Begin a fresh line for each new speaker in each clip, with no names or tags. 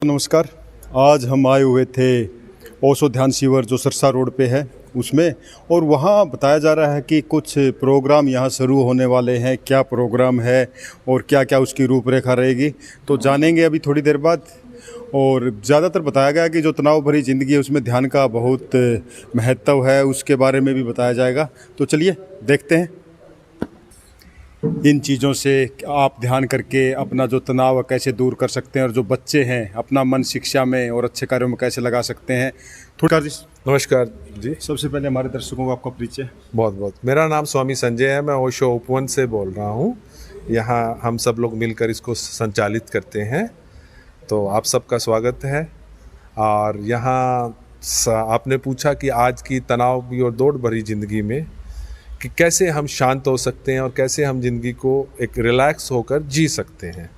नमस्कार। आज हम आए हुए थे ओशो ध्यान शिविर जो सरसा रोड पे है उसमें, और वहाँ बताया जा रहा है कि कुछ प्रोग्राम यहाँ शुरू होने वाले हैं। क्या प्रोग्राम है और क्या क्या उसकी रूपरेखा रहेगी तो जानेंगे अभी थोड़ी देर बाद। और ज़्यादातर बताया गया कि जो तनाव भरी ज़िंदगी है उसमें ध्यान का बहुत महत्व है, उसके बारे में भी बताया जाएगा। तो चलिए देखते हैं। इन चीज़ों से आप ध्यान करके अपना जो तनाव है कैसे दूर कर सकते हैं, और जो बच्चे हैं अपना मन शिक्षा में और अच्छे कार्यों में कैसे लगा सकते हैं। थोड़ा
नमस्कार जी।
सबसे पहले हमारे दर्शकों को आपका परिचय।
बहुत बहुत मेरा नाम स्वामी संजय है। मैं ओशो उपवन से बोल रहा हूँ। यहाँ हम सब लोग मिलकर इसको संचालित करते हैं, तो आप सबका स्वागत है। और यहाँ आपने पूछा कि आज की तनाव भी और दौड़ भरी ज़िंदगी में कि कैसे हम शांत हो सकते हैं और कैसे हम ज़िंदगी को एक रिलैक्स होकर जी सकते हैं।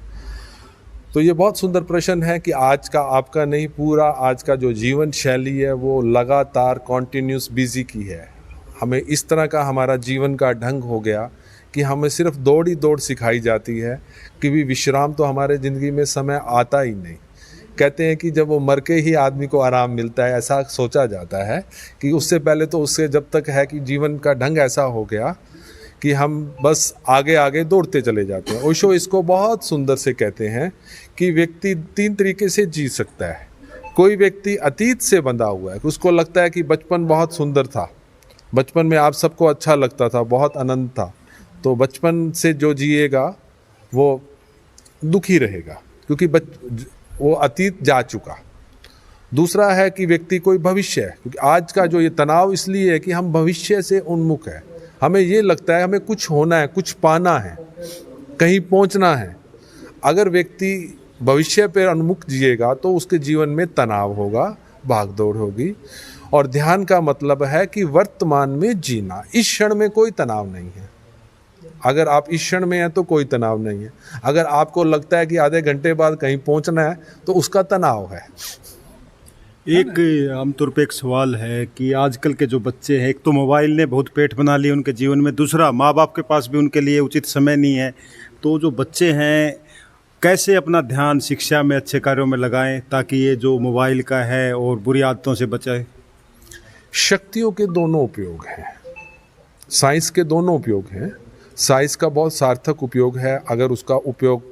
तो ये बहुत सुंदर प्रश्न है कि आज का आपका नहीं, पूरा आज का जो जीवन शैली है वो लगातार कॉन्टिन्यूस बिजी की है। हमें इस तरह का हमारा जीवन का ढंग हो गया कि हमें सिर्फ दौड़ ही दौड़ सिखाई जाती है कि भी विश्राम तो हमारे ज़िंदगी में समय आता ही नहीं। कहते हैं कि जब वो मर के ही आदमी को आराम मिलता है, ऐसा सोचा जाता है कि उससे पहले तो उससे जब तक है कि जीवन का ढंग ऐसा हो गया कि हम बस आगे आगे दौड़ते चले जाते हैं। ओशो इसको बहुत सुंदर से कहते हैं कि व्यक्ति 3 तरीके से जी सकता है। कोई व्यक्ति अतीत से बंधा हुआ है, उसको लगता है कि बचपन बहुत सुंदर था, बचपन में आप सबको अच्छा लगता था, बहुत आनंद था, तो बचपन से जो जिएगा वो दुखी रहेगा क्योंकि वो अतीत जा चुका। दूसरा है कि व्यक्ति कोई भविष्य है, क्योंकि आज का जो ये तनाव इसलिए है कि हम भविष्य से उन्मुख है। हमें ये लगता है हमें कुछ होना है, कुछ पाना है, कहीं पहुंचना है। अगर व्यक्ति भविष्य पर उन्मुख जिएगा तो उसके जीवन में तनाव होगा, भागदौड़ होगी। और ध्यान का मतलब है कि वर्तमान में जीना, इस क्षण में कोई तनाव नहीं है। अगर आप इस क्षण में हैं तो कोई तनाव नहीं है। अगर आपको लगता है कि आधे घंटे बाद कहीं पहुंचना है तो उसका तनाव है।
एक आमतौर पे एक सवाल है कि आजकल के जो बच्चे हैं, एक तो मोबाइल ने बहुत पेट बना लिया उनके जीवन में, दूसरा माँ बाप के पास भी उनके लिए उचित समय नहीं है। तो जो बच्चे हैं कैसे अपना ध्यान शिक्षा में अच्छे कार्यों में लगाएं ताकि ये जो मोबाइल का है और बुरी आदतों से बचाए।
शक्तियों के दोनों उपयोग हैं, साइंस के दोनों उपयोग हैं। साइंस का बहुत सार्थक उपयोग है अगर उसका उपयोग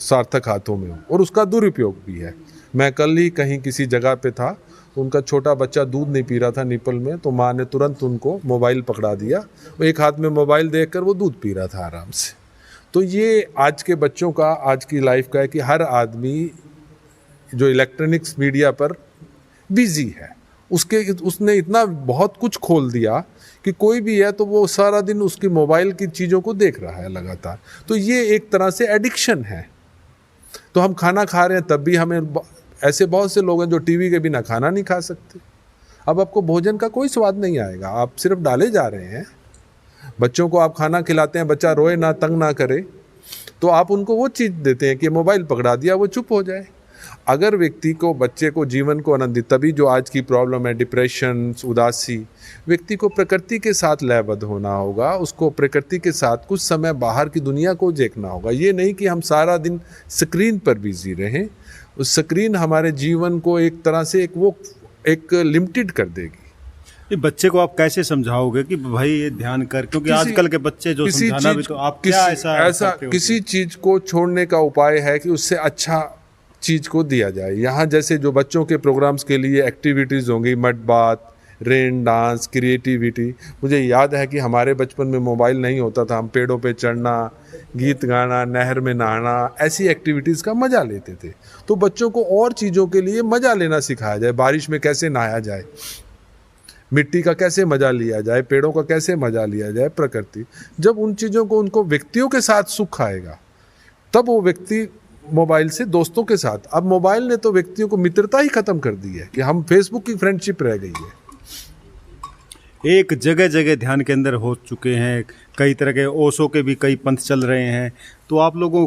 सार्थक हाथों में हो, और उसका दुरुपयोग भी है। मैं कल ही कहीं किसी जगह पे था, तो उनका छोटा बच्चा दूध नहीं पी रहा था निपल में, तो माँ ने तुरंत उनको मोबाइल पकड़ा दिया। वो एक हाथ में मोबाइल देखकर वो दूध पी रहा था आराम से। तो ये आज के बच्चों का, आज की लाइफ का है कि हर आदमी जो इलेक्ट्रॉनिक्स मीडिया पर बिजी है, उसने इतना बहुत कुछ खोल दिया कि कोई भी है तो वो सारा दिन उसकी मोबाइल की चीज़ों को देख रहा है लगातार। तो ये एक तरह से एडिक्शन है। तो हम खाना खा रहे हैं तब भी हमें, ऐसे बहुत से लोग हैं जो टीवी के बिना खाना नहीं खा सकते। अब आपको भोजन का कोई स्वाद नहीं आएगा, आप सिर्फ डाले जा रहे हैं। बच्चों को आप खाना खिलाते हैं, बच्चा रोए ना, तंग ना करे, तो आप उनको वो चीज़ देते हैं कि मोबाइल पकड़ा दिया वो चुप हो जाए। अगर व्यक्ति को, बच्चे को जीवन को आनंदित, तभी जो आज की प्रॉब्लम है डिप्रेशन, उदासी, व्यक्ति को प्रकृति के साथ लयबद्ध होना होगा। उसको प्रकृति के साथ कुछ समय बाहर की दुनिया को देखना होगा। ये नहीं कि हम सारा दिन स्क्रीन पर बिजी रहें। उस स्क्रीन हमारे जीवन को एक तरह से एक लिमिटेड कर देगी।
ये बच्चे को आप कैसे समझाओगे कि भाई ये ध्यान कर, क्योंकि आजकल के बच्चे जो समझाना भी, तो आप क्या ऐसा
किसी चीज को छोड़ने का उपाय है कि उससे अच्छा चीज को दिया जाए। यहाँ जैसे जो बच्चों के प्रोग्राम्स के लिए एक्टिविटीज होंगी, मड बात, रेन डांस, क्रिएटिविटी। मुझे याद है कि हमारे बचपन में मोबाइल नहीं होता था, हम पेड़ों पे चढ़ना, गीत गाना, नहर में नहाना, ऐसी एक्टिविटीज़ का मज़ा लेते थे। तो बच्चों को और चीज़ों के लिए मज़ा लेना सिखाया जाए। बारिश में कैसे नहाया जाए, मिट्टी का कैसे मज़ा लिया जाए, पेड़ों का कैसे मज़ा लिया जाए, प्रकृति। जब उन चीज़ों को उनको व्यक्तियों के साथ सुख आएगा तब वो व्यक्ति मोबाइल से दोस्तों के साथ। अब मोबाइल ने तो व्यक्तियों को मित्रता ही खत्म कर दी है कि हम फेसबुक की फ्रेंडशिप रह गई है।
एक जगह जगह ध्यान के अंदर हो चुके हैं, कई तरह के ओशो के भी कई पंथ चल रहे हैं। तो आप लोगों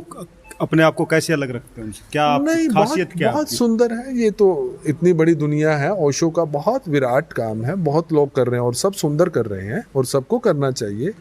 अपने आप को कैसे अलग रखते हैं उनसे? क्या आपकी खासियत क्या है?
बहुत सुंदर है ये तो, इतनी बड़ी दुनिया है, ओशो का बहुत विराट काम है, बहुत लोग कर रहे हैं और सब सुंदर कर रहे हैं और सबको करना चाहिए।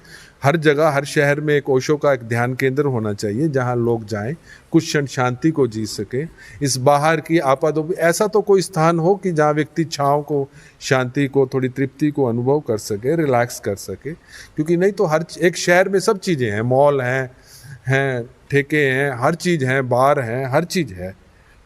हर जगह हर शहर में एक ओशो का एक ध्यान केंद्र होना चाहिए जहां लोग जाएं, कुछ क्षण शांति को जी सके। इस बाहर की आपादोपी ऐसा तो कोई स्थान हो कि जहां व्यक्ति छाँव को, शांति को, थोड़ी तृप्ति को अनुभव कर सके, रिलैक्स कर सके। क्योंकि नहीं तो हर एक शहर में सब चीज़ें हैं, मॉल हैं, ठेके हैं, हर चीज़ हैं, बार हैं, हर चीज़ है,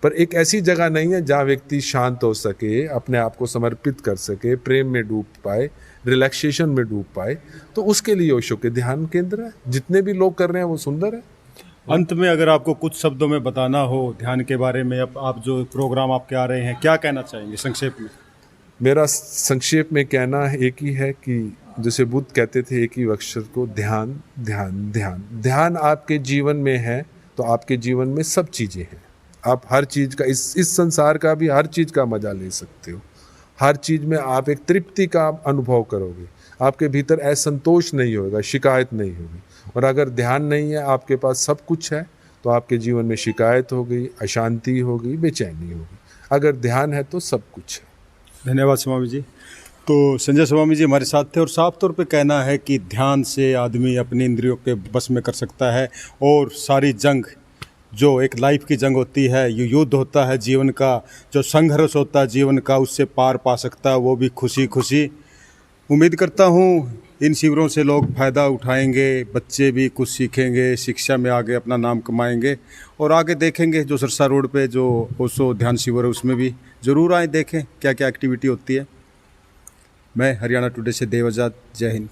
पर एक ऐसी जगह नहीं है जहाँ व्यक्ति शांत हो सके, अपने आप को समर्पित कर सके, प्रेम में डूब पाए, रिलैक्सेशन में डूब पाए। तो उसके लिए ओशो के ध्यान केंद्र है। जितने भी लोग कर रहे हैं वो सुंदर है।
अंत में अगर आपको कुछ शब्दों में बताना हो ध्यान के बारे में, अब आप जो प्रोग्राम आपके आ रहे हैं, क्या कहना चाहेंगे संक्षेप में?
मेरा संक्षेप में कहना एक ही है कि जैसे बुद्ध कहते थे एक ही अक्षर को, ध्यान ध्यान ध्यान। ध्यान आपके जीवन में है तो आपके जीवन में सब चीज़ें हैं। आप हर चीज़ का, इस संसार का भी हर चीज़ का मजा ले सकते हो। हर चीज़ में आप एक तृप्ति का अनुभव करोगे, आपके भीतर असंतोष नहीं होगा, शिकायत नहीं होगी। और अगर ध्यान नहीं है, आपके पास सब कुछ है, तो आपके जीवन में शिकायत होगी, अशांति होगी, बेचैनी होगी। अगर ध्यान है तो सब कुछ है।
धन्यवाद स्वामी जी। तो संजय स्वामी जी हमारे साथ थे और साफ तौर पे कहना है कि ध्यान से आदमी अपनी इंद्रियों के बस में कर सकता है और सारी जंग, जो एक लाइफ की जंग होती है, ये युद्ध होता है जीवन का, जो संघर्ष होता है जीवन का, उससे पार पा सकता है, वो भी खुशी खुशी। उम्मीद करता हूँ इन शिविरों से लोग फ़ायदा उठाएंगे, बच्चे भी कुछ सीखेंगे, शिक्षा में आगे अपना नाम कमाएंगे और आगे देखेंगे जो सरसा रोड पे जो ओशो ध्यान शिविर है उसमें भी ज़रूर आए, देखें क्या क्या एक्टिविटी होती है। मैं हरियाणा टुडे से देव आजाद, जय हिंद।